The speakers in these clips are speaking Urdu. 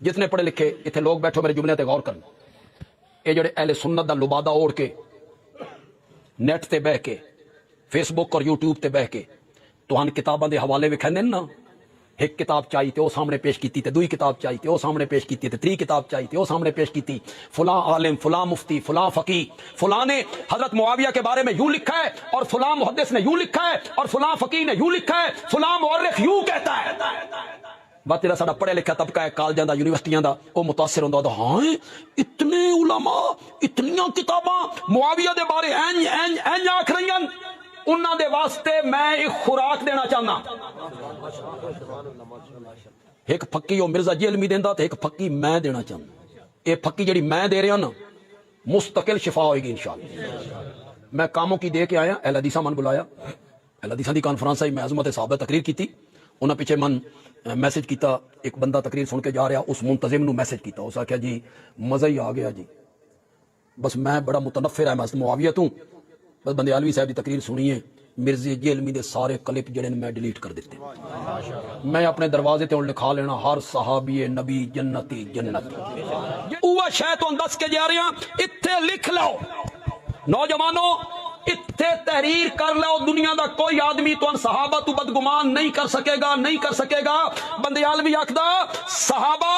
جتنے پڑھے لکھے اتنے لوگ بیٹھو میرے جملے تے غور کرنا. یہ جڑے اہل سنت دا لبادہ اوڑھ کے نیٹ تے بہ کے فیس بک اور یوٹیوب تے بہ کے تہان کتاباں دے حوالے وکھاندے نا. ایک کتاب چاہیے تے وہ سامنے پیش کیتی تے دوئی کتاب چاہیے تے وہ سامنے پیش کیتی تے تری کتاب چاہیے تے وہ سامنے پیش کیتی. فلاں عالم، فلاں مفتی، فلاں فقی، فلاں نے حضرت معاویہ کے بارے میں یوں لکھا ہے اور فلاں محدث نے یوں لکھا ہے اور فلاں فقی نے یوں لکھا ہے، فلاں مورخ یوں کہتا ہے. بات جڑا ساڈا پڑھے لکھا طبقہ ہے کالجاں دا یونیورسٹیاں دا وہ متاثر ہوندا ہے. ہاں اتنے علماء اتنیاں کتاباں معاویہ دے بارے این آکھ رہی ہیں. انہاں دے واسطے میں ایک خوراک دینا چاہنا. ایک پھکی وہ مرزا جی علمی دیندا تے ایک پھکی میں دینا چاہنا. یہ پھکی جڑی میں دے رہا نا مستقل شفا ہوئے گی انشاءاللہ. میں کاموں کی دے کے آیا. اہل حدیثاں من بلایا، اہل حدیثاں دی کانفرنس آئی، میں عظمت صحابہ تقریر کیتی. انہاں پیچھے من میسج کیتا. ایک بندہ تقریر سن کے جا رہا اس منتظم نو میسج کیتا. اس آخیا جی مزہ ہی آ گیا جی، بس میں بڑا متنفر ہے میں معاویہ تو بس بندیالوی صاحب دی تقریر سنیے مرزا جی علمی دے سارے کلپ جڑے میں ڈیلیٹ کر دیتے. میں اپنے دروازے تے لکھا لینا ہر صحابی نبی جنتی جنتی. اوہ شے تو دس کے جا رہے ہیں اتھے لکھ لو نوجوانوں، اتھے تحریر کر لو. دنیا دا کوئی آدمی تو ان صحابہ تو بدگمان نہیں کر سکے گا، نہیں کر سکے گا. بندیالوی آکھدا صحابہ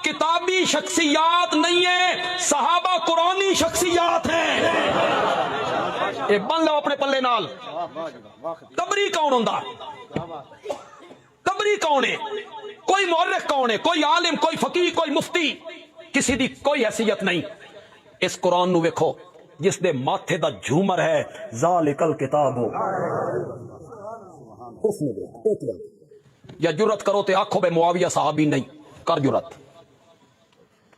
کتابی شخصیات نہیں ہیں، صحابہ قرآنی شخصیات ہیں. اے بن لو اپنے پلے نال. قبری کون ہوندا؟ قبری کون ہے؟ کوئی مورخ کون ہے؟ کوئی عالم، کوئی فقیہ، کوئی مفتی، کسی دی کوئی حیثیت نہیں. اس قرآن نو ویکھو جس دے ماتھے دا جھومر ہے ذالک الکتاب ہو. اس میں دیکھ یا جرت کرو تے آکھو بے معاویہ صحابی نہیں. کر جرت،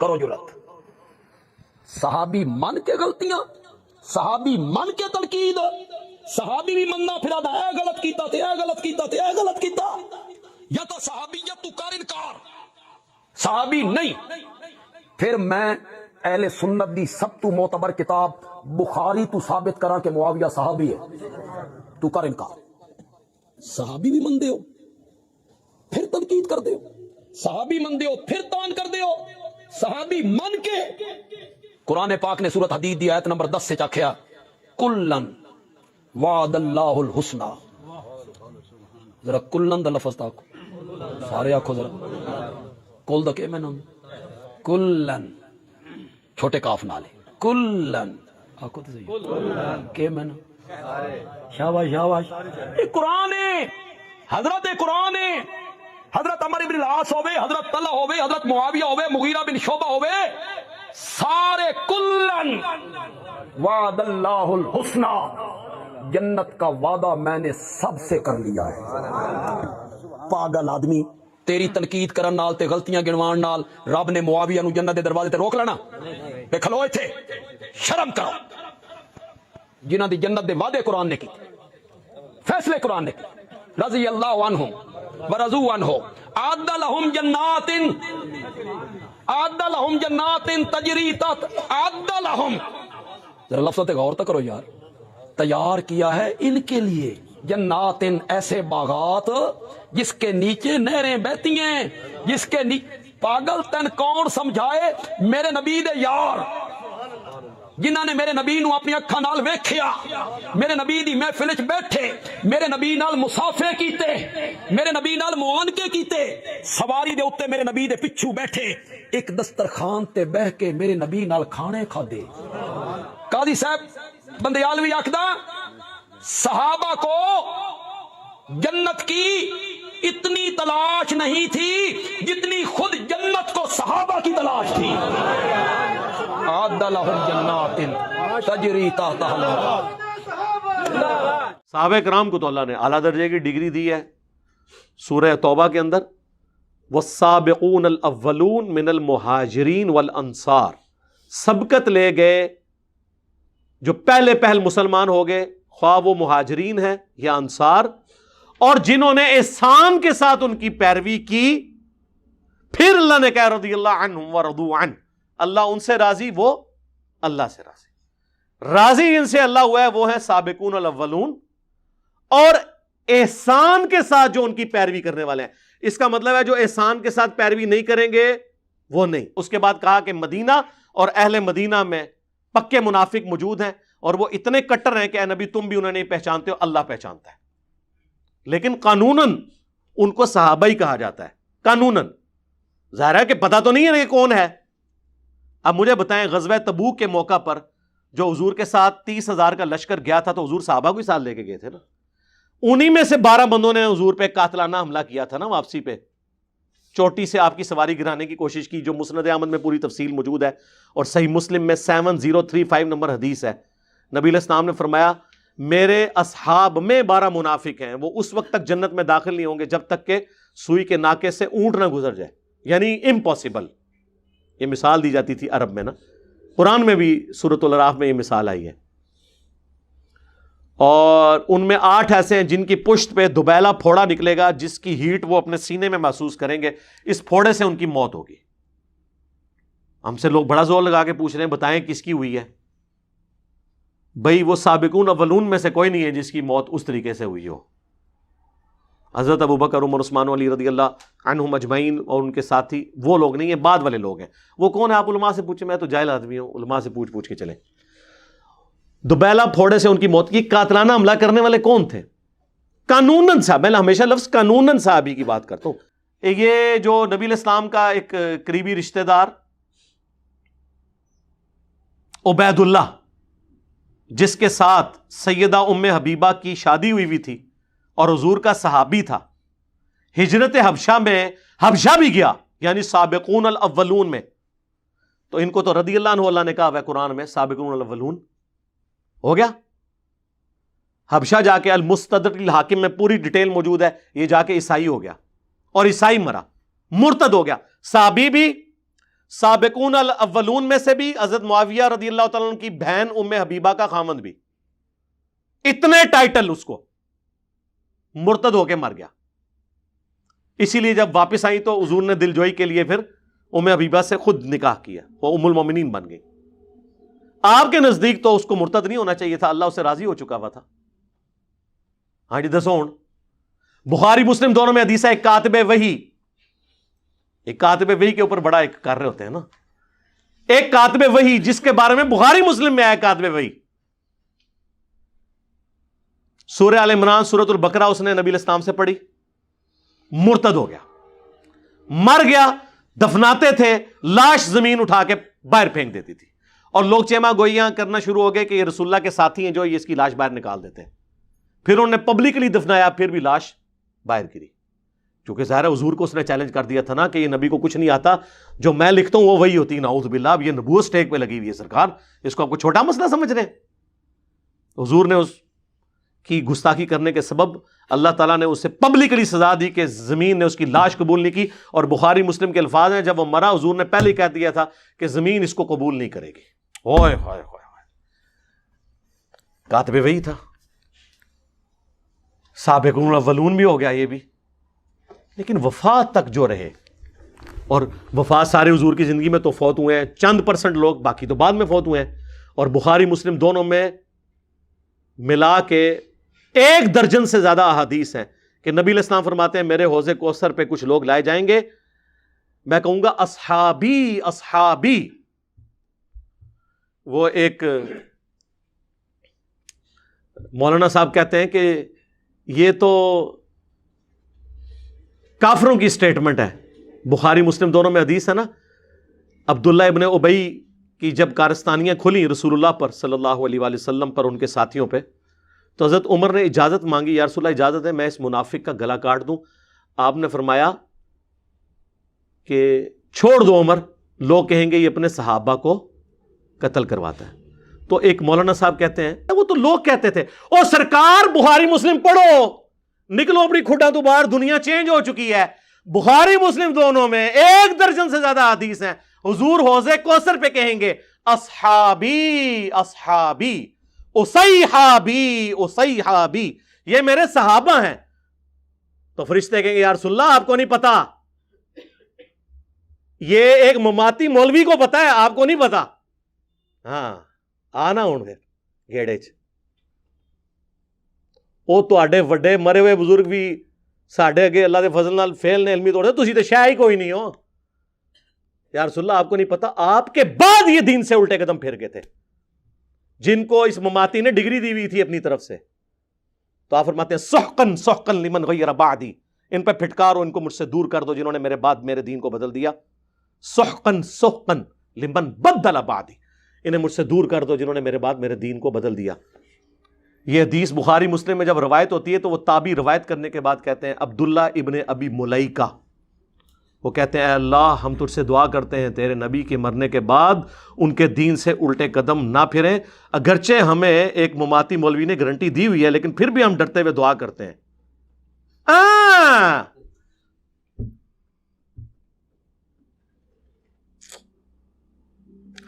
کرو جرت. صحابی من کے غلطیاں، صحابی من کے تنقید، صحابی بھی مننا پھرا دا اے غلط کیتا تے اے غلط کیتا تے اے غلط کیتا. یا تو صحابیت تو کر انکار، صحابی نہیں. پھر میں اہل سنت دی سب تو معتبر کتاب بخاری تو ثابت کرا کہ معاویہ صحابی ہے، تو کر انکار. صحابی بھی من دے ہو پھر تنقید کر دے ہو، صحابی من دے ہو پھر تان کر دے ہو. صحابی من کے قرآن پاک نے سورۃ حدید دی آیت نمبر 10 سے چاکھیا کلن وعد اللہ الحسنہ. ذرا کلن دا لفظ تاکو سارے آکھو ذرا کل دا کہ میں نام کلن چھوٹے کاف نالے کلن آکھو تو صحیح کہ میں نام شاباش شاباش. یہ قرآن ہے، حضرت قرآن ہے. حضرت عمر بن العاص ہوئے، حضرت طلحہ ہوئے، حضرت معاویہ ہوئے، مغیرہ بن شعبہ ہوئے، سارے کلن وعد اللہ الحسنہ، جنت کا وعدہ میں نے سب سے کر لیا ہے. پاگل آدمی تیری تنقید کرن نال تے غلطیاں گنوان نال رب نے معاویہ نو جنت دے دروازے تے روک لینا؟ بے کھلو ایتھے، شرم کرو. جنہاں دی جنت دے وعدے قرآن نے کی، فیصلے قرآن نے کی. رضی اللہ عنہم ورضوا عنہ اعد لهم جنات تجری تحت اعد لهم. ذرا لفظ تے غور تو کرو یار. تیار کیا ہے ان کے لیے جنات، ایسے باغات جس کے نیچے نہریں بہتی ہیں، جس کے پاگل تن کون سمجھائے؟ میرے نبی دے یار جنہاں نے میرے نبی نو اپنی اکھاں نال ویکھیا، میرے نبی دی محفل وچ بیٹھے، میرے نبی نال مصافحے کیتے، میرے نبی نال معانقے کیتے، سواری دے اوتے میرے نبی دے پچھو بیٹھے، ایک دسترخوان تے بیٹھ کے میرے نبی نال کھانے کھادے. قاضی صاحب بندیالوی آکھدا صحابہ کو جنت کی اتنی تلاش نہیں تھی جتنی خود جنت کو صحابہ کی تلاش تھی. اعد لهم جنات تجری تحتها الانہار. صحابہ کرام کو تو اللہ نے اعلیٰ درجے کی ڈگری دی ہے. سورہ توبہ کے اندر والسابقون الاولون من المہاجرین والانصار، سبقت لے گئے جو پہلے پہل مسلمان ہو گئے، خواہ وہ مہاجرین ہیں یا انصار، اور جنہوں نے احسان کے ساتھ ان کی پیروی کی. پھر اللہ نے کہا رضی اللہ عنہم ورضوا عنہ، اللہ ان سے راضی، وہ اللہ سے راضی. راضی جن سے اللہ ہوا ہے وہ ہے سابقون الاولون، اور احسان کے ساتھ جو ان کی پیروی کرنے والے ہیں. اس کا مطلب ہے جو احسان کے ساتھ پیروی نہیں کریں گے وہ نہیں. اس کے بعد کہا کہ مدینہ اور اہل مدینہ میں پکے منافق موجود ہیں اور وہ اتنے کٹر ہیں کہ اے نبی تم بھی انہیں نہیں پہچانتے ہو, اللہ پہچانتا ہے. لیکن قانوناً ان کو صحابہ ہی کہا جاتا ہے, قانوناً. ظاہر ہے کہ پتہ تو نہیں ہے کہ کون ہے. اب مجھے بتائیں, غزوہ تبوک کے موقع پر جو حضور کے ساتھ 30,000 کا لشکر گیا تھا تو حضور صحابہ کو ہی ساتھ لے کے گئے تھے نا. انہی میں سے 12 بندوں نے حضور پہ قاتلانہ حملہ کیا تھا نا واپسی پہ, چوٹی سے آپ کی سواری گرانے کی کوشش کی, جو مسند احمد میں پوری تفصیل موجود ہے اور صحیح مسلم میں 7035 نمبر حدیث ہے. نبی علیہ السلام نے فرمایا میرے اصحاب میں 12 منافق ہیں, وہ اس وقت تک جنت میں داخل نہیں ہوں گے جب تک کہ سوئی کے ناکے سے اونٹ نہ گزر جائے. یعنی امپاسبل. یہ مثال دی جاتی تھی عرب میں نا, قرآن میں بھی سورۃ الاعراف میں یہ مثال آئی ہے. اور ان میں 8 ایسے ہیں جن کی پشت پہ دبیلا پھوڑا نکلے گا جس کی ہیٹ وہ اپنے سینے میں محسوس کریں گے, اس پھوڑے سے ان کی موت ہوگی. ہم سے لوگ بڑا زور لگا کے پوچھ رہے ہیں بتائیں کس کی ہوئی ہے. بھئی وہ سابقون اولون میں سے کوئی نہیں ہے جس کی موت اس طریقے سے ہوئی ہو. حضرت ابوبکر عمر عثمان علی رضی اللہ عنہم اجمعین اور ان کے ساتھی وہ لوگ نہیں ہیں, بعد والے لوگ ہیں. وہ کون ہے آپ علماء سے پوچھیں, میں تو جاہل آدمی ہوں, علماء سے پوچھ کے چلیں. دوبیلا پھوڑے سے ان کی موت کی. قاتلانہ حملہ کرنے والے کون تھے؟ قانوناً صاحب, میں ہمیشہ لفظ قانوناً صحابی کی بات کرتا ہوں. یہ جو نبی علیہ السلام کا ایک قریبی رشتہ دار عبید اللہ, جس کے ساتھ سیدہ ام حبیبہ کی شادی ہوئی تھی اور حضور کا صحابی تھا, ہجرت حبشہ میں حبشہ بھی گیا, یعنی سابقون الاولون میں. تو ان کو تو رضی اللہ عنہ اللہ نے کہا ہے قرآن میں, سابقون الاولون ہو گیا. حبشہ جا کے المستدرک الحاکم میں پوری ڈیٹیل موجود ہے, یہ جا کے عیسائی ہو گیا اور عیسائی مرا, مرتد ہو گیا. صحابی بھی, سابقون الاولون میں سے بھی, حضرت معاویہ رضی اللہ تعالیٰ عنہ کی بہن ام حبیبہ کا خامند بھی. اتنے ٹائٹل اس کو, مرتد ہو کے مر گیا. اسی لیے جب واپس آئی تو حضور نے دل جوئی کے لیے پھر ام حبیبہ سے خود نکاح کیا, وہ ام المومنین بن گئی. آپ کے نزدیک تو اس کو مرتد نہیں ہونا چاہیے تھا, اللہ اس سے راضی ہو چکا ہوا تھا. ہاں جی دسو ہوں. بخاری مسلم دونوں میں حدیث ہے, ایک کاتب وحی, ایک کاتب وحی کے اوپر بڑا ایک کر رہے ہوتے ہیں نا, ایک کاتب وحی جس کے بارے میں بخاری مسلم میں آیا کاتب وحی. سورہ آل عمران, سورۃ البقرہ اس نے نبی علیہ السلام سے پڑھی, مرتد ہو گیا, مر گیا. دفناتے تھے, لاش زمین اٹھا کے باہر پھینک دیتی تھی, اور لوگ چیما گوئیاں کرنا شروع ہو گئے کہ یہ رسول اللہ کے ساتھی ہیں جو یہ اس کی لاش باہر نکال دیتے ہیں. پھر انہوں نے پبلکلی دفنایا, پھر بھی لاش باہر گری. کیونکہ ظاہر حضور کو اس نے چیلنج کر دیا تھا نا کہ یہ نبی کو کچھ نہیں آتا, جو میں لکھتا ہوں وہ وہی ہوتی. نعوذ باللہ, اب یہ نبوت سٹیک پہ لگی ہوئی ہے سرکار, اس کو آپ کو چھوٹا مسئلہ سمجھ رہے ہیں. حضور نے اس کی گستاخی کرنے کے سبب اللہ تعالیٰ نے اسے پبلکلی سزا دی کہ زمین نے اس کی لاش قبول نہیں کی. اور بخاری مسلم کے الفاظ ہیں, جب وہ مرا حضور نے پہلے ہی کہہ دیا تھا کہ زمین اس کو قبول نہیں کرے گی. اوئے ہوئے ہوئے, کاتب وہی تھا. سابقون الاولون بھی ہو گیا یہ بھی, لیکن وفات تک جو رہے, اور وفات سارے حضور کی زندگی میں تو فوت ہوئے ہیں, چند % لوگ, باقی تو بعد میں فوت ہوئے ہیں. اور بخاری مسلم دونوں میں ملا کے 1 درجن سے زیادہ احادیث ہیں کہ نبی علیہ السلام فرماتے ہیں میرے حوض کوثر پہ کچھ لوگ لائے جائیں گے, میں کہوں گا اصحابی اصحابی. وہ ایک مولانا صاحب کہتے ہیں کہ یہ تو کافروں کی سٹیٹمنٹ ہے. بخاری مسلم دونوں میں حدیث ہے نا, عبداللہ ابن ابی کی جب کارستانیاں کھلی رسول اللہ پر صلی اللہ علیہ وآلہ وسلم پر, ان کے ساتھیوں پہ, تو حضرت عمر نے اجازت مانگی, یا رسول اللہ اجازت ہے میں اس منافق کا گلا کاٹ دوں. آپ نے فرمایا کہ چھوڑ دو عمر, لوگ کہیں گے یہ اپنے صحابہ کو قتل کرواتا ہے. تو ایک مولانا صاحب کہتے ہیں وہ تو لوگ کہتے تھے, او سرکار بخاری مسلم پڑھو, نکلو اپنی کھڈا تو باہر, دنیا چینج ہو چکی ہے. بخاری مسلم دونوں میں 1 درجن سے زیادہ حدیث ہیں. حضور حوض کوثر پہ کہیں گے اصحابی اصحابی, اصیحابی اصیحابی, یہ میرے صحابہ ہیں. تو فرشتے کہیں گے یا رسول اللہ آپ کو نہیں پتا, یہ ایک مماتی مولوی کو پتا ہے, آپ کو نہیں پتا. ہاں آنا ہوں پھر گیڑے چ وہ تواڈے وڈے مرے ہوئے بزرگ بھی ساڈے اگے اللہ دے فضل نال فیل نے علمی طور تے, تسی تے شے ہی کوئی نہیں ہو. یا رسول اللہ آپ کو نہیں پتا آپ کے بعد یہ دین سے الٹے قدم پھر گئے تھے جن کو اس مماتی نے ڈگری دی ہوئی تھی اپنی طرف سے. تو آپ فرماتے ہیں سحقن سحقن لمن غیر بعدی، ان پہ پھٹکارو، ان کو مجھ سے دور کر دو جنہوں نے میرے بعد میرے دین کو بدل دیا. سحقن سحقن لمن بدل بعدی، انہیں مجھ سے دور کر دو جنہوں نے میرے بعد میرے دین کو بدل دیا. یہ حدیث بخاری مسلم میں جب روایت ہوتی ہے تو وہ تابعی روایت کرنے کے بعد کہتے ہیں عبداللہ ابن ابی ملیکہ، وہ کہتے ہیں اے اللہ ہم تجھ سے دعا کرتے ہیں تیرے نبی کے مرنے کے بعد ان کے دین سے الٹے قدم نہ پھریں، اگرچہ ہمیں ایک مماتی مولوی نے گارنٹی دی ہوئی ہے لیکن پھر بھی ہم ڈرتے ہوئے دعا کرتے ہیں.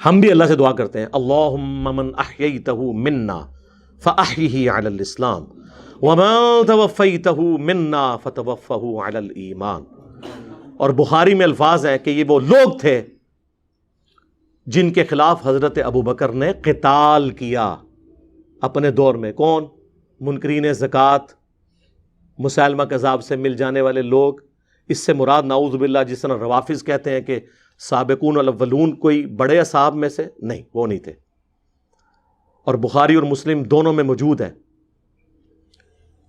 ہم بھی اللہ سے دعا کرتے ہیں اللہم من احییتہ منا فاحیہ علی الاسلام ومن توفیتہ منا فتوفہ علی الایمان. اور بخاری میں الفاظ ہے کہ یہ وہ لوگ تھے جن کے خلاف حضرت ابوبکر نے قتال کیا اپنے دور میں. کون؟ منکرین زکوٰۃ، مسلمہ کذاب سے مل جانے والے لوگ. اس سے مراد نعوذ باللہ جس طرح روافظ کہتے ہیں کہ سابقون الاولون کوئی بڑے اصحاب میں سے، نہیں، وہ نہیں تھے. اور بخاری اور مسلم دونوں میں موجود ہے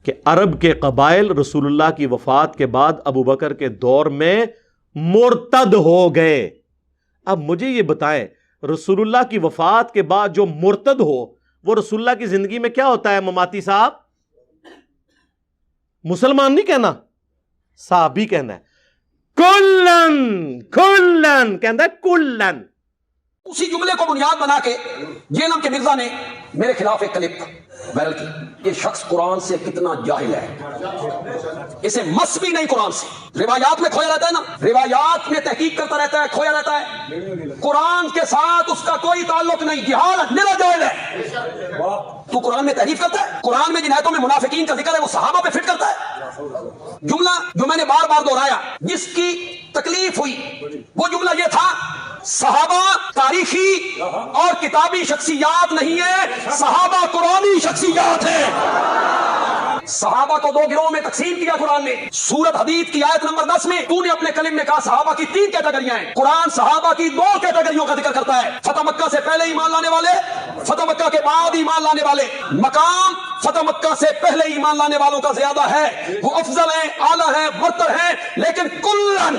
کہ عرب کے قبائل رسول اللہ کی وفات کے بعد ابوبکر کے دور میں مرتد ہو گئے. اب مجھے یہ بتائیں رسول اللہ کی وفات کے بعد جو مرتد ہو وہ رسول اللہ کی زندگی میں کیا ہوتا ہے؟ مماتی صاحب، مسلمان نہیں کہنا، صحابی کہنا ہے. کلن کلن کہنا ہے، کلن. اسی جملے کو بنیاد بنا کے جیلم کے مرزا نے میرے خلاف ایک کلپ وائرل کی. یہ شخص قرآن سے کتنا جاہل ہے، اسے مس بھی نہیں قرآن سے. روایات میں کھویا رہتا ہے نا، روایات میں تحقیق کرتا رہتا ہے، کھویا رہتا ہے. قرآن کے ساتھ اس کا کوئی تعلق نہیں، جہالت میرا جاہل ہے. تو قرآن میں تحریف کرتا ہے، قرآن میں جن آیتوں میں منافقین کا ذکر ہے وہ صحابہ پہ فٹ کرتا ہے. جملہ جو میں نے بار بار دہرایا جس کی تکلیف ہوئی وہ جملہ یہ تھا صحابہ تاریخی اور کتابی شخصیات نہیں ہے، صحابہ قرآنی شخصیات ہیں. صحابہ کو دو گروہوں میں تقسیم کیا قرآن نے. سورت حدید کی آیت نمبر 10 میں تو نے اپنے کلم میں کہا صحابہ کی 3 کیٹیگریاں ہیں. قرآن صحابہ کی 2 کیٹیگریوں کا ذکر کرتا ہے، فتح مکہ سے پہلے ایمان لانے والے، فتح مکہ کے بعد ایمان لانے والے. مقام فتح مکہ سے پہلے ایمان لانے والوں کا زیادہ ہے، وہ افضل ہیں، اعلیٰ ہیں، برتر ہیں، لیکن کلن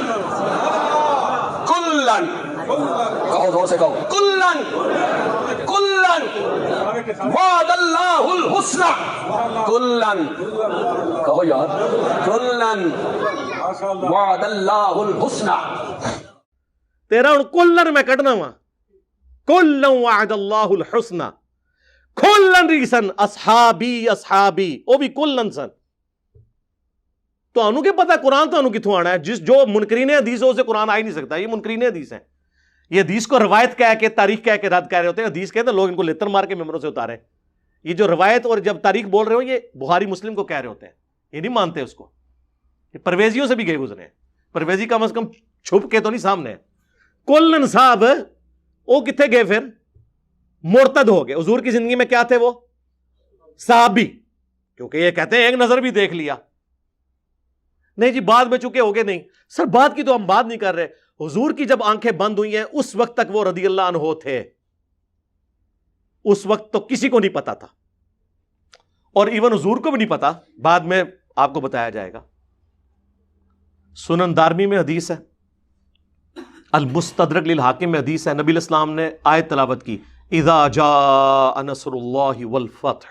کلن کہو زور سے کہو، کلن کلن وعد اللہ الحسنى، کلن کہو یار، کلن وعد اللہ الحسنى. تیرا ہوں کلن میں کٹنا وا، کلن وعد اللہ الحسنى، کلن ریسن اصحابی اصحابی، وہ بھی کلن سن. تو انہوں کے پتہ قرآن تو انہوں کتوں آنا ہے؟ جو منکرین حدیث ہو اسے قرآن آ ہی نہیں سکتا. یہ منکرین حدیث ہیں، یہ حدیث کو روایت کہہ کے تاریخ کہہ کے رد کہہ رہے ہوتے ہیں. حدیث کہتے ہیں لوگ ان کو لیتر مار کے ممبروں سے اتارے. یہ جو روایت اور جب تاریخ بول رہے ہو یہ بخاری مسلم کو کہہ رہے ہوتے ہیں، یہ نہیں مانتے اس کو. یہ پرویزیوں سے بھی گئے گزرے ہیں، پرویزی کم از کم چھپ کے تو نہیں سامنے ہے. کلن صاحب وہ کتنے گئے؟ پھر مرتد ہو گئے. حضور کی زندگی میں کیا تھے وہ؟ صحابی. کیونکہ یہ کہتے ہیں ایک نظر بھی دیکھ لیا. نہیں جی بعد میں چکے ہو گئے. نہیں سر بعد کی تو ہم بات نہیں کر رہے. حضور کی جب آنکھیں بند ہوئی ہیں اس وقت تک وہ رضی اللہ عنہ تھے. اس وقت تو کسی کو نہیں پتا تھا، اور ایون حضور کو بھی نہیں پتا. بعد میں آپ کو بتایا جائے گا. سنن دارمی میں حدیث ہے، المستدرک للحاکم میں حدیث ہے، نبی علیہ السلام نے آیت تلاوت کی اذا جاء نصر اللہ والفتح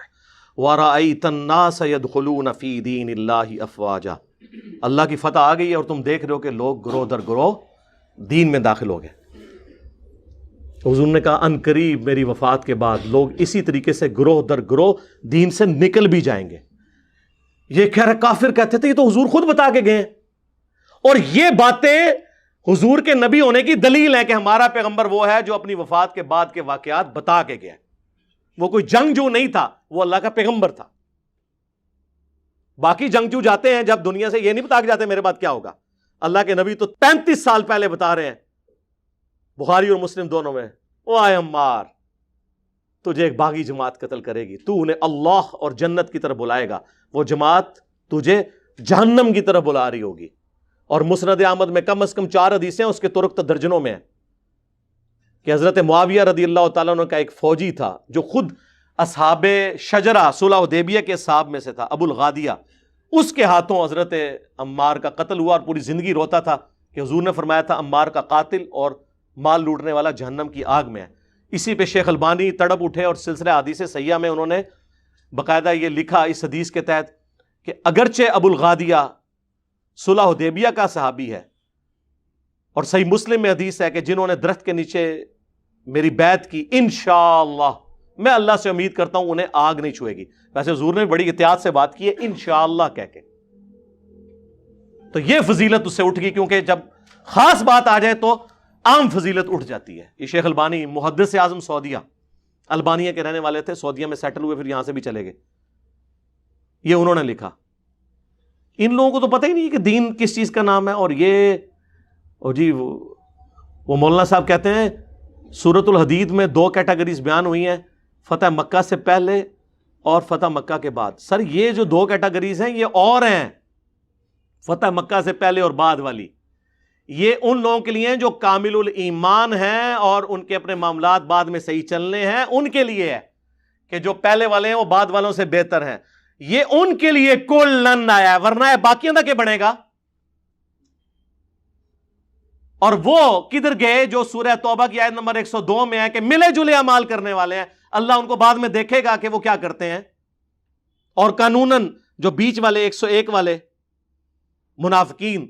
ورأیت الناس يدخلون فی دین اللہ افواجا. اللہ کی فتح آ گئی ہے اور تم دیکھ رہے ہو کہ لوگ گروہ در گروہ دین میں داخل ہو گئے. حضور نے کہا ان قریب میری وفات کے بعد لوگ اسی طریقے سے گروہ در گروہ دین سے نکل بھی جائیں گے. یہ کہہ رہے کافر کہتے تھے یہ تو حضور خود بتا کے گئے ہیں، اور یہ باتیں حضور کے نبی ہونے کی دلیل ہے کہ ہمارا پیغمبر وہ ہے جو اپنی وفات کے بعد کے واقعات بتا کے گیا. وہ کوئی جنگجو نہیں تھا، وہ اللہ کا پیغمبر تھا. باقی جنگجو جاتے ہیں جب دنیا سے، یہ نہیں بتا کے جاتے میرے بعد کیا ہوگا. اللہ کے نبی تو 35 سال پہلے بتا رہے ہیں، بخاری اور مسلم دونوں میں، او آئے عمار تجھے ایک باغی جماعت قتل کرے گی، تو انہیں اللہ اور جنت کی طرف بلائے گا، وہ جماعت تجھے جہنم کی طرف بلا رہی ہوگی. اور مسند احمد میں کم از کم 4 حدیثیں، اس کے طرق تو درجنوں میں ہیں. کہ حضرت معاویہ رضی اللہ تعالیٰ عنہ کا ایک فوجی تھا جو خود اصحاب شجرہ صلح حدیبیہ کے اصحاب میں سے تھا، ابو الغادیہ، اس کے ہاتھوں حضرت عمار کا قتل ہوا، اور پوری زندگی روتا تھا کہ حضور نے فرمایا تھا عمار کا قاتل اور مال لوٹنے والا جہنم کی آگ میں ہے۔ اسی پہ شیخ البانی تڑپ اٹھے اور سلسلہ حدیث صحیحہ میں انہوں نے باقاعدہ یہ لکھا اس حدیث کے تحت کہ اگرچہ ابو الغادیہ صلح حدیبیہ کا صحابی ہے، اور صحیح مسلم میں حدیث ہے کہ جنہوں نے درخت کے نیچے میری بیعت کی انشاءاللہ میں اللہ سے امید کرتا ہوں انہیں آگ نہیں چھوئے گی۔ ویسے حضور نے بڑی احتیاط سے بات کی ہے انشاءاللہ کہہ کے، تو یہ فضیلت اس سے اٹھ گئی، کیونکہ جب خاص بات آ جائے تو عام فضیلت اٹھ جاتی ہے۔ یہ شیخ البانی محدث اعظم سعودیہ، البانیہ کے رہنے والے تھے، سعودیہ میں سیٹل ہوئے، پھر یہاں سے بھی چلے گئے، یہ انہوں نے لکھا۔ ان لوگوں کو تو پتہ ہی نہیں کہ دین کس چیز کا نام ہے، اور یہ جی وہ مولانا صاحب کہتے ہیں سورۃ الحدید میں 2 کیٹیگریز بیان ہوئی ہیں، فتح مکہ سے پہلے اور فتح مکہ کے بعد۔ سر یہ جو 2 کیٹیگریز ہیں یہ اور ہیں، فتح مکہ سے پہلے اور بعد والی، یہ ان لوگوں کے لیے ہیں جو کامل الایمان ہیں اور ان کے اپنے معاملات بعد میں صحیح چلنے ہیں، ان کے لیے ہے کہ جو پہلے والے ہیں وہ بعد والوں سے بہتر ہیں، یہ ان کے لیے کلن آیا ہے، ورنہ ہے باقیوں کا کیا بنے گا؟ اور وہ کدھر گئے جو سورہ توبہ کی آیت نمبر 102 میں ہے کہ ملے جلے اعمال کرنے والے ہیں، اللہ ان کو بعد میں دیکھے گا کہ وہ کیا کرتے ہیں، اور قانوناً جو بیچ والے 101 والے منافقین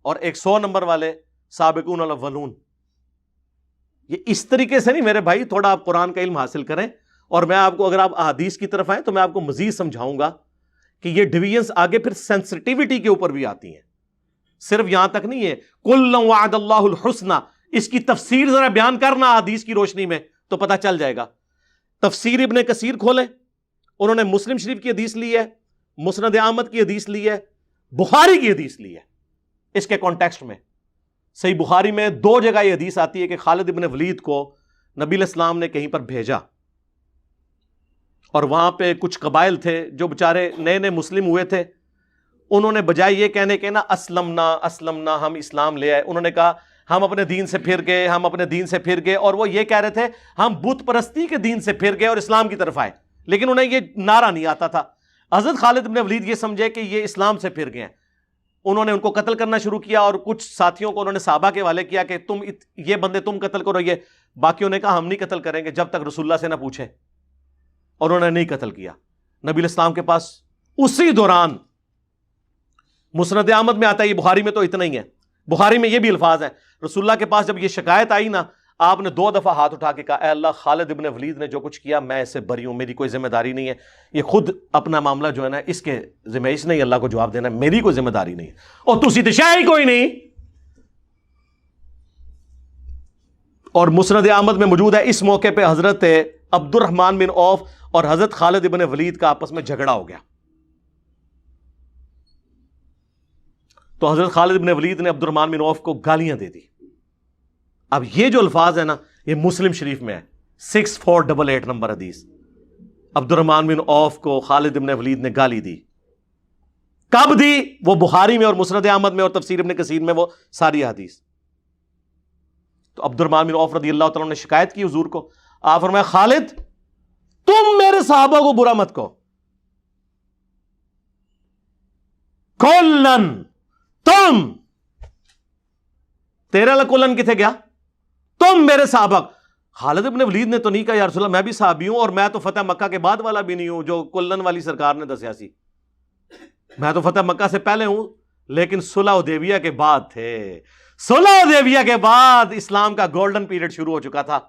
اور 100 نمبر والے سابقون الاولون، یہ اس طریقے سے نہیں میرے بھائی، تھوڑا آپ قرآن کا علم حاصل کریں، اور میں آپ کو اگر آپ احادیث کی طرف آئیں تو میں آپ کو مزید سمجھاؤں گا کہ یہ ڈویژنز آگے پھر سینسٹیوٹی کے اوپر بھی آتی ہیں، صرف یہاں تک نہیں ہے کُلًا وعد اللہ الحسنى، اس کی تفسیر ذرا بیان کرنا حدیث کی روشنی میں تو پتہ چل جائے گا۔ تفسیر ابن کثیر کھولیں، انہوں نے مسلم شریف کی حدیث لی ہے، مسند احمد کی حدیث لی ہے، بخاری کی حدیث لی ہے، اس کے کانٹیکسٹ میں صحیح بخاری میں 2 جگہ یہ حدیث آتی ہے کہ خالد ابن ولید کو نبی علیہ السلام نے کہیں پر بھیجا، اور وہاں پہ کچھ قبائل تھے جو بچارے نئے نئے مسلم ہوئے تھے، انہوں نے بجائے یہ کہنے کے نا اسلمنا ہم اسلام لے آئے، انہوں نے کہا ہم اپنے دین سے پھر گئے، ہم اپنے دین سے پھر گئے، اور وہ یہ کہہ رہے تھے ہم بت پرستی کے دین سے پھر گئے اور اسلام کی طرف آئے، لیکن انہیں یہ نعرہ نہیں آتا تھا۔ حضرت خالد بن ولید یہ سمجھے کہ یہ اسلام سے پھر گئے ہیں، انہوں نے ان کو قتل کرنا شروع کیا، اور کچھ ساتھیوں کو انہوں نے صحابہ کے حوالے کیا کہ تم یہ بندے تم قتل کرو، یہ باقیوں نے کہا ہم نہیں قتل کریں گے جب تک رسول اللہ سے نہ پوچھے، اور انہوں نے نہیں قتل کیا۔ نبی علیہ السلام کے پاس اسی دوران مسند احمد میں آتا ہے، یہ بخاری میں تو اتنا ہی ہے، بخاری میں یہ بھی الفاظ ہیں، رسول اللہ کے پاس جب یہ شکایت آئی نا، آپ نے 2 دفعہ ہاتھ اٹھا کے کہا اے اللہ خالد ابن ولید نے جو کچھ کیا میں اس سے بری ہوں، میری کوئی ذمہ داری نہیں ہے، یہ خود اپنا معاملہ جو ہے نا اس کے ذمہ، اس نے اللہ کو جواب دینا، میری کوئی ذمہ داری نہیں ہے، اور تسی تو شاید ہی کوئی نہیں۔ اور مسند احمد میں موجود ہے اس موقع پہ حضرت عبد الرحمن بن عوف اور حضرت خالد ابن ولید کا آپس میں جھگڑا ہو گیا، تو حضرت خالد بن ولید نے عبد الرحمن بن عوف کو گالیاں دے دی۔ اب یہ جو الفاظ ہے نا یہ مسلم شریف میں ہے، 6488 نمبر حدیث، عبد الرحمن بن عوف کو خالد بن ولید نے گالی دی، کب دی؟ وہ بخاری میں اور مسند احمد میں اور تفسیر ابن کثیر میں وہ ساری حدیث۔ تو عبد الرحمن بن عوف رضی اللہ تعالیٰ نے شکایت کی حضور کو، آپ فرمایا خالد تم میرے صحابہ کو برا مت کہو، کلن تم، تیرا لکولن کتنے گیا؟ تم میرے صحابہ۔ خالد ابن ولید نے تو نہیں کہا یا رسول اللہ میں بھی صحابی ہوں، اور میں تو فتح مکہ کے بعد والا بھی نہیں ہوں جو کلن والی سرکار نے دسیا سی، میں تو فتح مکہ سے پہلے ہوں، لیکن صلح حدیبیہ کے بعد تھے، صلح حدیبیہ کے بعد اسلام کا گولڈن پیریڈ شروع ہو چکا تھا،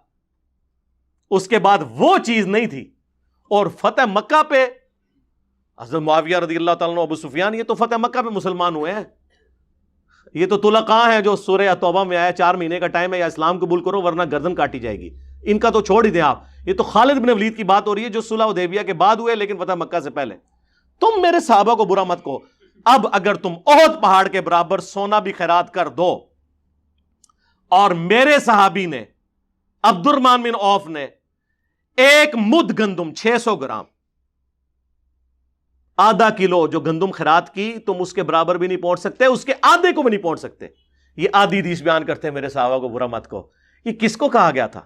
اس کے بعد وہ چیز نہیں تھی۔ اور فتح مکہ پہ حضرت معاویہ رضی اللہ تعالیٰ عنہ، ابو سفیان، یہ تو فتح مکہ پہ مسلمان ہوئے ہیں، یہ تو طلقاء ہیں جو سورہ توبہ میں آیا 4 مہینے کا ٹائم ہے، یا اسلام قبول کرو ورنہ گردن کاٹی جائے گی، ان کا تو چھوڑ ہی دیں آپ، یہ تو خالد بن ولید کی بات ہو رہی ہے جو صلح حدیبیہ کے بعد ہوئے لیکن فتح مکہ سے پہلے۔ تم میرے صحابہ کو برا مت کہو، اب اگر تم احد پہاڑ کے برابر سونا بھی خیرات کر دو، اور میرے صحابی نے عبد الرحمن بن عوف نے 1 مد گندم 600 گرام، آدھا کلو جو گندم خیرات کی، تم اس کے برابر بھی نہیں پہنچ سکتے، اس کے آدھے کو بھی نہیں پہنچ سکتے۔ یہ آدھی حدیث بیان کرتے ہیں میرے صحابہ کو برا مت کہو، یہ کس کو کہا گیا تھا؟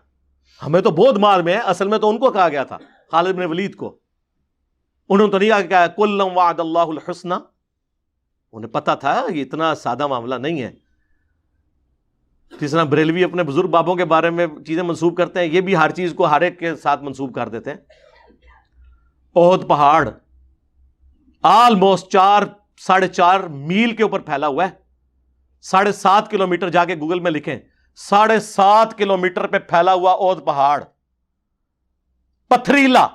ہمیں تو بودھ مار میں ہے، اصل میں تو ان کو کہا گیا تھا، خالد بن ولید کو. انہوں نے تو نہیں کہا کُلًا وعد اللہ الحسنى، انہیں پتا تھا یہ اتنا سادہ معاملہ نہیں ہے. جس طرح بریلوی اپنے بزرگ بابوں کے بارے میں چیزیں منسوب کرتے ہیں، یہ بھی ہر چیز کو ہر ایک کے ساتھ منسوب کر دیتے ہیں. احد پہاڑ آلموسٹ 4.5 میل کے اوپر پھیلا ہوا ہے. 7.5 کلومیٹر، جا کے گوگل میں لکھیں 7.5 کلومیٹر پہ پھیلا ہوا احد پہاڑ پتھریلا،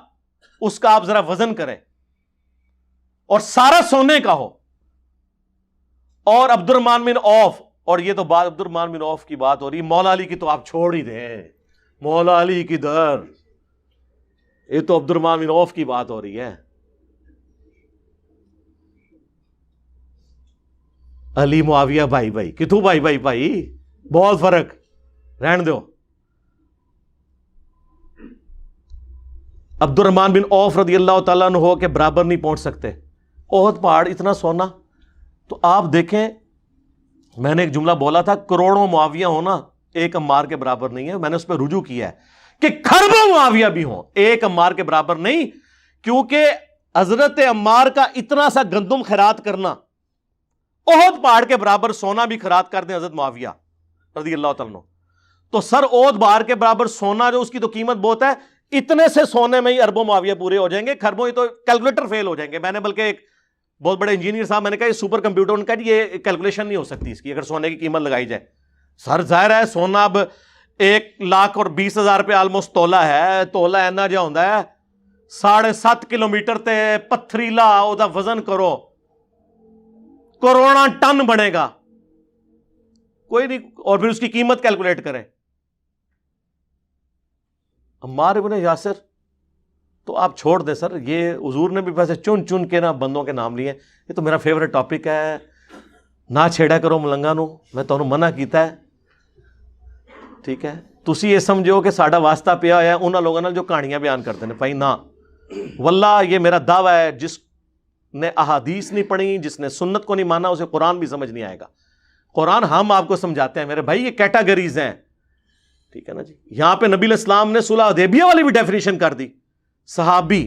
اس کا آپ ذرا وزن کریں، اور سارا سونے کا ہو. اور عبد الرحمن بن عوف، اور یہ تو بات عبد الرحمن بن عوف کی بات ہو رہی ہے، مولا علی کی تو آپ چھوڑ ہی دیں، مولا علی کی در، یہ تو عبد الرحمن بن عوف کی بات ہو رہی ہے. علی معاویہ بھائی کتوں بھائی بہت فرق، رہن دو. عبد الرحمن بن عوف رضی اللہ تعالیٰ عنہ کے برابر نہیں پہنچ سکتے. احد پہاڑ اتنا سونا. تو آپ دیکھیں، میں نے ایک جملہ بولا تھا، کروڑوں معاویہ ہونا ایک عمار کے برابر نہیں ہے. میں نے اس پہ رجوع کیا ہے کہ کھربوں معاویہ بھی ہوں ایک عمار کے برابر نہیں، کیونکہ حضرت عمار کا اتنا سا گندم خیرات کرنا، احد پہاڑ کے برابر سونا بھی خیرات کر دیں حضرت معاویہ رضی اللہ تعالیٰ عنہ، تو سر احد پہاڑ کے برابر سونا جو اس کی تو قیمت بہت ہے، اتنے سے سونے میں ہی اربوں معاویہ پورے ہو جائیں گے، کھربوں ہی تو کیلکولیٹر فیل ہو جائیں گے. میں نے بلکہ ایک بہت بڑے انجینئر صاحب، میں نے کہا یہ سپر کمپیوٹر، ان کا یہ کیلکولیشن نہیں ہو سکتی اس کی اگر سونے کی قیمت لگائی جائے. سر ظاہر ہے سونا اب 1,20,000 پہ آلموسٹ تولا ہے، تولا اینا جا ہوتا ہے 7.5 کلومیٹر تے پتھریلا، او دا وزن کرو کروڑا ٹن بنے گا کوئی نہیں، اور پھر اس کی قیمت کیلکولیٹ کریں. عمار ابن یاسر تو آپ چھوڑ دیں سر، یہ حضور نے بھی ویسے چن کے نا بندوں کے نام لیے. یہ تو میرا فیوریٹ ٹاپک ہے، نہ چھیڑا کرو ملنگا نو، میں تمہیں منع کیتا ہے. ٹھیک ہے، تسی یہ سمجھو کہ ساڈا واسطہ پیا ہوا ہے انہاں لوگوں نال جو کہانیاں بیان کرتے ہیں. بھائی نہ، واللہ یہ میرا دعویٰ ہے، جس نے احادیث نہیں پڑھی، جس نے سنت کو نہیں مانا، اسے قرآن بھی سمجھ نہیں آئے گا. قرآن ہم آپ کو سمجھاتے ہیں میرے بھائی، یہ کیٹاگریز ہیں. ٹھیک ہے نا جی. یہاں پہ نبی علیہ السلام نے صلح حدیبیہ والی بھی ڈیفینیشن کر دی. صحابی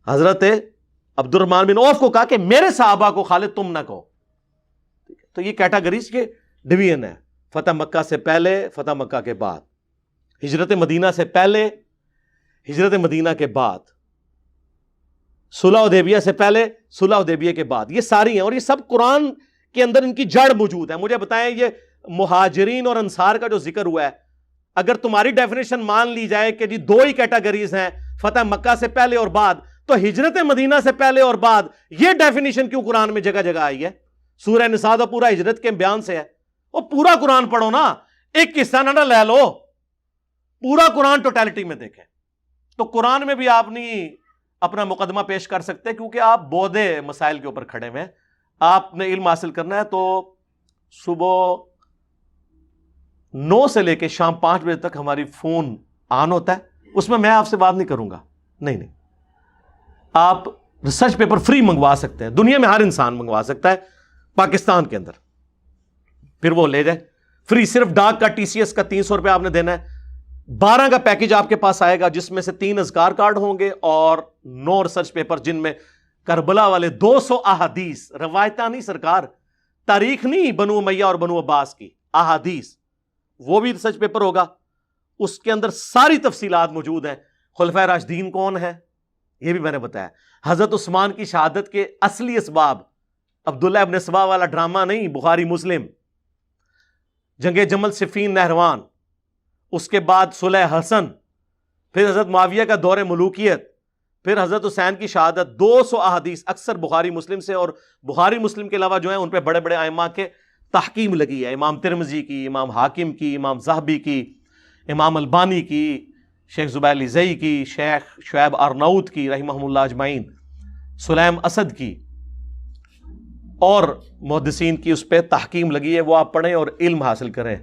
حضرت عبد الرحمن بن عوف کو کہا کہ میرے صحابہ کو خالد تم نہ کہو. تو یہ کیٹاگریز کے ڈویژن ہے. فتح مکہ سے پہلے، فتح مکہ کے بعد، ہجرت مدینہ سے پہلے، ہجرت مدینہ کے بعد، صلح حدیبیہ سے پہلے، صلح حدیبیہ کے بعد. یہ ساری ہیں، اور یہ سب قرآن کے اندر ان کی جڑ موجود ہے. مجھے بتائیں، یہ مہاجرین اور انصار کا جو ذکر ہوا ہے، اگر تمہاری ڈیفینیشن مان لی جائے کہ جی 2 ہی کیٹاگریز ہیں، فتح مکہ سے پہلے اور بعد، تو ہجرت مدینہ سے پہلے اور بعد یہ ڈیفینیشن کیوں قرآن میں جگہ جگہ آئی ہے؟ سورہ نساء تو پورا ہجرت کے بیان سے ہے. وہ پورا قرآن پڑھو نا، ایک قصہ نہ لے لو، پورا قرآن ٹوٹیلٹی میں دیکھیں. تو قرآن میں بھی آپ نہیں اپنا مقدمہ پیش کر سکتے، کیونکہ آپ بودے مسائل کے اوپر کھڑے ہوئے ہیں. آپ نے علم حاصل کرنا ہے تو صبح 9 سے لے کے شام 5 بجے تک ہماری فون آن ہوتا ہے، اس میں آپ سے بات نہیں کروں گا. نہیں، آپ ریسرچ پیپر فری منگوا سکتے ہیں، دنیا میں ہر انسان منگوا سکتا ہے، پاکستان کے اندر پھر وہ لے جائے فری. صرف ڈاک کا TCS کا 300 روپے آپ نے دینا ہے. 12 کا پیکج آپ کے پاس آئے گا، جس میں سے 3 اذکار کارڈ ہوں گے اور 9 ریسرچ پیپر، جن میں کربلا والے 200 احادیث، روایتہ نہیں سرکار، تاریخ نہیں بنو امیہ اور بنو عباس کی، احادیث، وہ بھی ریسرچ پیپر ہوگا. اس کے اندر ساری تفصیلات موجود ہیں. خلفائے راشدین کون ہیں یہ بھی میں نے بتایا. حضرت عثمان کی شہادت کے اصلی اسباب، عبداللہ ابن سبا والا ڈرامہ نہیں، بخاری مسلم، جنگ جمل، صفین، نہروان، اس کے بعد صلح حسن، پھر حضرت معاویہ کا دور ملوکیت، پھر حضرت حسین کی شہادت. 200 احادیث اکثر بخاری مسلم سے، اور بخاری مسلم کے علاوہ جو ہیں ان پہ بڑے بڑے ائمہ کے تحقیم لگی ہے. امام ترمذی کی، امام حاکم کی، امام ذہبی کی، امام البانی کی، شیخ زبیر الزئی کی، شیخ شعیب ارناؤت کی رحمہم اللہ اجمعین، سلیم اسد کی، اور محدثین کی اس پہ تحقیم لگی ہے. وہ آپ پڑھیں اور علم حاصل کریں.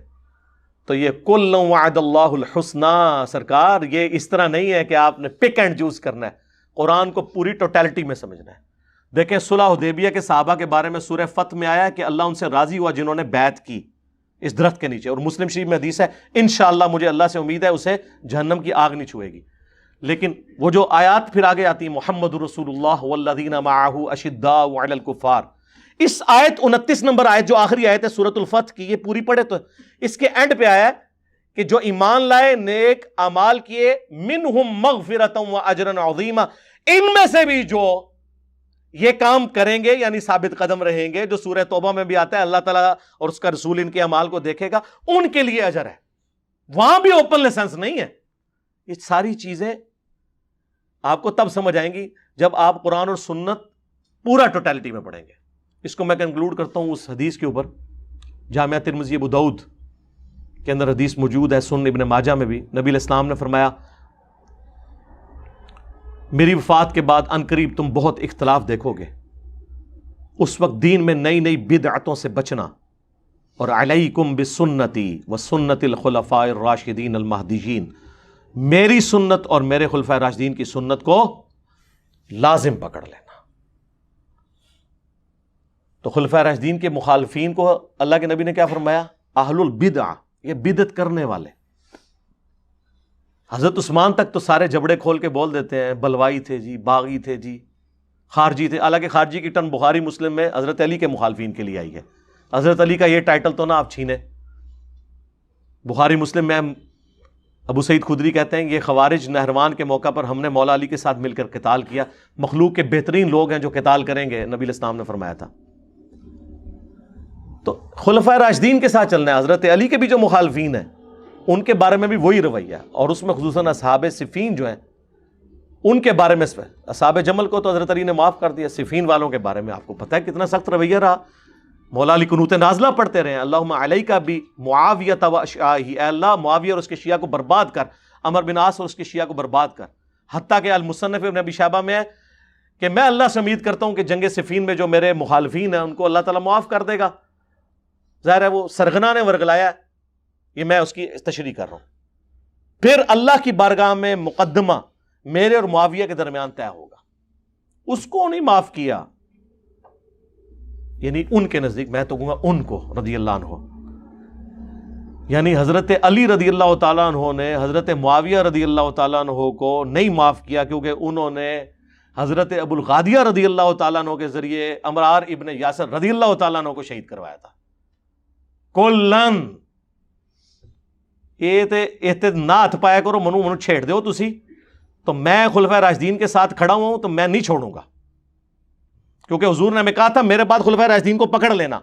تو یہ کل وعد اللہ الحسنى سرکار، یہ اس طرح نہیں ہے کہ آپ نے پک اینڈ چوز کرنا ہے، قرآن کو پوری ٹوٹیلٹی میں سمجھنا ہے. دیکھیں صلح حدیبیہ کے صحابہ کے بارے میں سورہ فتح میں آیا ہے کہ اللہ ان سے راضی ہوا جنہوں نے بیعت کی. اس درخت کے نیچے. اور مسلم شریف میں حدیث ہے انشاءاللہ مجھے اللہ سے امید ہے اسے جہنم کی آگ نہیں چھوئے گی. لیکن وہ جو آیات پھر آگے آتی ہیں محمد رسول اللہ والذین معہ اشداء علی الکفار، اس آیت 29 نمبر آیت جو آخری آیت ہے سورۃ الفتح کی، یہ پوری پڑھے تو اس کے اینڈ پہ آیا ہے کہ جو ایمان لائے، نیک اعمال کیے، منہم مغفرۃ و اجر عظیما، ان میں سے بھی جو یہ کام کریں گے یعنی ثابت قدم رہیں گے، جو سورہ توبہ میں بھی آتا ہے اللہ تعالیٰ اور اس کا رسول ان کے اعمال کو دیکھے گا، ان کے لیے اجر ہے. وہاں بھی اوپن لائسنس نہیں ہے. یہ ساری چیزیں آپ کو تب سمجھ آئیں گی جب آپ قرآن اور سنت پورا ٹوٹیلٹی میں پڑھیں گے. اس کو میں کنکلوڈ کرتا ہوں اس حدیث کے اوپر. جامعہ ترمذی ابو داؤد کے اندر حدیث موجود ہے، سنن ابن ماجہ میں بھی. نبی علیہ السلام نے فرمایا میری وفات کے بعد عنقریب تم بہت اختلاف دیکھو گے، اس وقت دین میں نئی نئی بدعتوں سے بچنا، اور علیکم بسنتی وسنت الخلفاء الراشدین المہدیین، میری سنت اور میرے خلفاء راشدین کی سنت کو لازم پکڑ لینا. تو خلفاء راشدین کے مخالفین کو اللہ کے نبی نے کیا فرمایا؟ اہل البدع، یہ بدعت کرنے والے. حضرت عثمان تک تو سارے جبڑے کھول کے بول دیتے ہیں بلوائی تھے جی، باغی تھے جی، خارجی تھے. حالانکہ خارجی کی ٹرم بخاری مسلم میں حضرت علی کے مخالفین کے لیے آئی ہے. حضرت علی کا یہ ٹائٹل تو نہ آپ چھینے. بخاری مسلم میں ابو سعید خدری کہتے ہیں یہ خوارج نہروان کے موقع پر ہم نے مولا علی کے ساتھ مل کر قتال کیا. مخلوق کے بہترین لوگ ہیں جو قتال کریں گے، نبی علیہ السلام نے فرمایا تھا. تو خلفاء راشدین کے ساتھ چلنا ہے. حضرت علی کے بھی جو مخالفین ہیں ان کے بارے میں بھی وہی رویہ ہے، اور اس میں خصوصاً اصحاب صفین جو ہیں ان کے بارے میں اصحاب جمل کو تو حضرت علی نے معاف کر دیا، صفین والوں کے بارے میں آپ کو پتہ ہے کتنا سخت رویہ رہا. مولا علی قنوت نازلہ پڑھتے رہے، اللہم علیک بھی معاویہ و اشعاہ، اے اللہ معاویہ اور اس کے شیعہ کو برباد کر، عمر بن عاص اور اس کے شیعہ کو برباد کر. حتیٰ کہ المصنف ابن ابی شیبہ میں ہے کہ میں اللہ سے امید کرتا ہوں کہ جنگ صفین میں جو میرے مخالفین ہیں ان کو اللہ تعالیٰ معاف کر دے گا. ظاہر ہے وہ سرغنہ نے ورگلایا، یہ میں اس کی تشریح کر رہا ہوں. پھر اللہ کی بارگاہ میں مقدمہ میرے اور معاویہ کے درمیان طے ہوگا. اس کو نہیں معاف کیا، یعنی ان کے نزدیک، میں تو کہوں گا ان کو رضی اللہ عنہ، یعنی حضرت علی رضی اللہ تعالیٰ عنہ نے حضرت معاویہ رضی اللہ تعالیٰ عنہ کو نہیں معاف کیا، کیونکہ انہوں نے حضرت ابو الغادیہ رضی اللہ تعالیٰ عنہ کے ذریعے عمار ابن یاسر رضی اللہ تعالیٰ عنہ کو شہید کروایا تھا. کلن یہ نہ ہاتھ پایا کرو، منو چھیڑ دیو تسی، تو میں خلفاء راشدین کے ساتھ کھڑا ہوں تو میں نہیں چھوڑوں گا. کیونکہ حضور نے ہمیں کہا تھا میرے بعد خلفاء راشدین کو پکڑ لینا.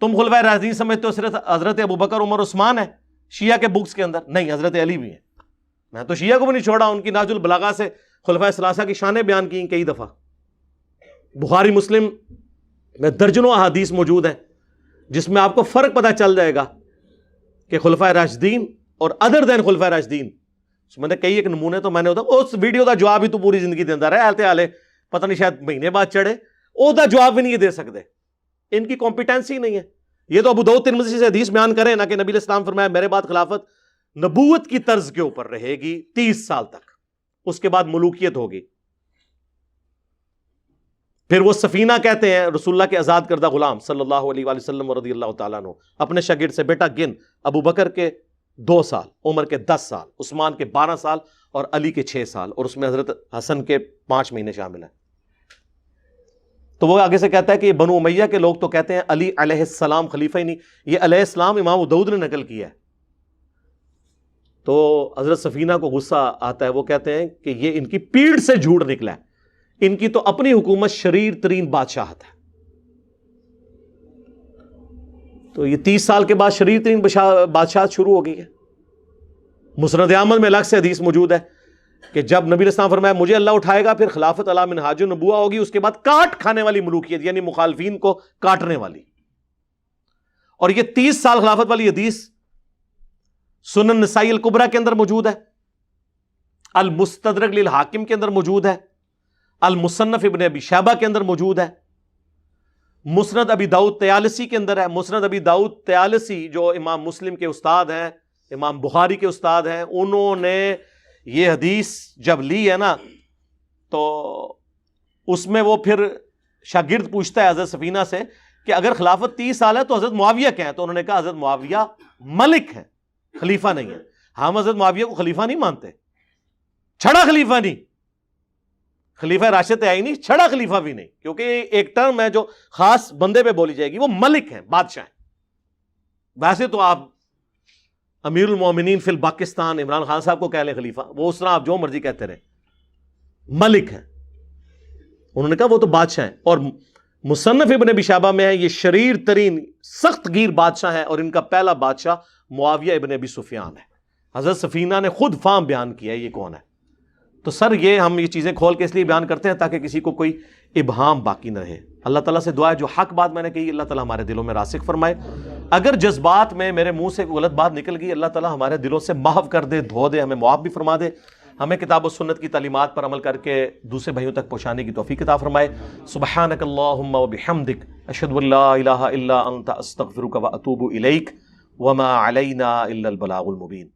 تم خلفاء راشدین سمجھتے ہو صرف حضرت ابوبکر عمر عثمان ہے شیعہ کے بکس کے اندر، نہیں، حضرت علی بھی ہیں. میں تو شیعہ کو بھی نہیں چھوڑا، ان کی ناج البلاغہ سے خلفاء ثلاثہ کی شانیں بیان کی کئی دفعہ. بخاری مسلم میں درجنوں احادیث موجود ہیں جس میں آپ کو فرق پتہ چل جائے گا کہ خلفاء راشدین اور ادر دین خلفاء راشدین. میں نے کئی ایک نمونے تو میں نے اس ویڈیو کا جواب ہی تو پوری زندگی دیندہ رہے آلتے آلے، پتہ نہیں شاید مہینے بعد چڑھے، او دا جواب بھی نہیں دے سکتے. ان کی کمپیٹنسی نہیں ہے. یہ تو ابو داؤد ترمذی سے حدیث بیان کریں نا کہ نبی علیہ السلام فرمایا میرے بعد خلافت نبوت کی طرز کے اوپر رہے گی 30 سال تک، اس کے بعد ملوکیت ہوگی. پھر وہ سفینہ کہتے ہیں رسول اللہ کے آزاد کردہ غلام صلی اللہ علیہ وآلہ وسلم رضی اللہ تعالیٰ عنہ اپنے شاگرد سے بیٹا گن، ابو بکر کے 2 سال، عمر کے 10 سال، عثمان کے 12 سال اور علی کے 6 سال، اور اس میں حضرت حسن کے 5 مہینے شامل ہیں. تو وہ آگے سے کہتا ہے کہ بنو امیہ کے لوگ تو کہتے ہیں علی علیہ السلام خلیفہ ہی نہیں، یہ علیہ السلام امام داؤد نے نقل کیا ہے. تو حضرت سفینہ کو غصہ آتا ہے، وہ کہتے ہیں کہ یہ ان کی پیڑ سے جھوٹ نکلا ہے، ان کی تو اپنی حکومت شریر ترین بادشاہت ہے. تو یہ 30 سال کے بعد شریر ترین بادشاہت شروع ہو گئی ہے. مسند احمد میں الگ سے حدیث موجود ہے کہ جب نبی علیہ السلام فرمایا مجھے اللہ اٹھائے گا پھر خلافت علی منہاج النبوہ ہوگی، اس کے بعد کاٹ کھانے والی ملوکیت، یعنی مخالفین کو کاٹنے والی. اور یہ 30 سال خلافت والی حدیث سنن نسائی الکبریٰ کے اندر موجود ہے، المستدرک للحاکم کے اندر موجود ہے، المصنف ابن ابی شیبہ کے اندر موجود ہے، مسند ابی داؤد طیالسی کے اندر ہے. مسند ابی داؤد طیالسی جو امام مسلم کے استاد ہیں، امام بخاری کے استاد ہیں، انہوں نے یہ حدیث جب لی ہے نا تو اس میں وہ پھر شاگرد پوچھتا ہے حضرت سفینہ سے کہ اگر خلافت 30 سال ہے تو حضرت معاویہ کیا ہے؟ تو انہوں نے کہا حضرت معاویہ ملک ہے، خلیفہ نہیں ہے. ہم حضرت معاویہ کو خلیفہ نہیں مانتے، چھڑا خلیفہ نہیں، خلیفہ راشد ہے ہی نہیں، چھڑا خلیفہ بھی نہیں، کیونکہ ایک ٹرم ہے جو خاص بندے پہ بولی جائے گی، وہ ملک ہیں، بادشاہ ہیں. ویسے تو آپ امیر المومنین فی الپاکستان عمران خان صاحب کو کہہ لیں خلیفہ، وہ اس طرح آپ جو مرضی کہتے رہے، ملک ہیں. انہوں نے کہا وہ تو بادشاہ ہیں. اور مصنف ابن ابی شیبہ میں ہے یہ شریر ترین سخت گیر بادشاہ ہے، اور ان کا پہلا بادشاہ معاویہ ابن ابی سفیان ہے. حضرت سفینہ نے خود فام بیان کیا ہے یہ کون ہے. تو سر یہ ہم یہ چیزیں کھول کے اس لیے بیان کرتے ہیں تاکہ کسی کو کوئی ابہام باقی نہ رہے. اللہ تعالیٰ سے دعا ہے جو حق بات میں نے کہی اللہ تعالیٰ ہمارے دلوں میں راسخ فرمائے. اگر جذبات میں میرے منہ سے غلط بات نکل گئی اللہ تعالیٰ ہمارے دلوں سے محو کر دے، دھو دے، ہمیں معاف بھی فرما دے. ہمیں کتاب و سنت کی تعلیمات پر عمل کر کے دوسرے بھائیوں تک پہنچانے کی توفیق عطا فرمائے. سبحانک اللہم و بحمدک اشہد ان لا الہ الا انت استغفرک و اتوب الیک وما علینا الا البلاغ المبین.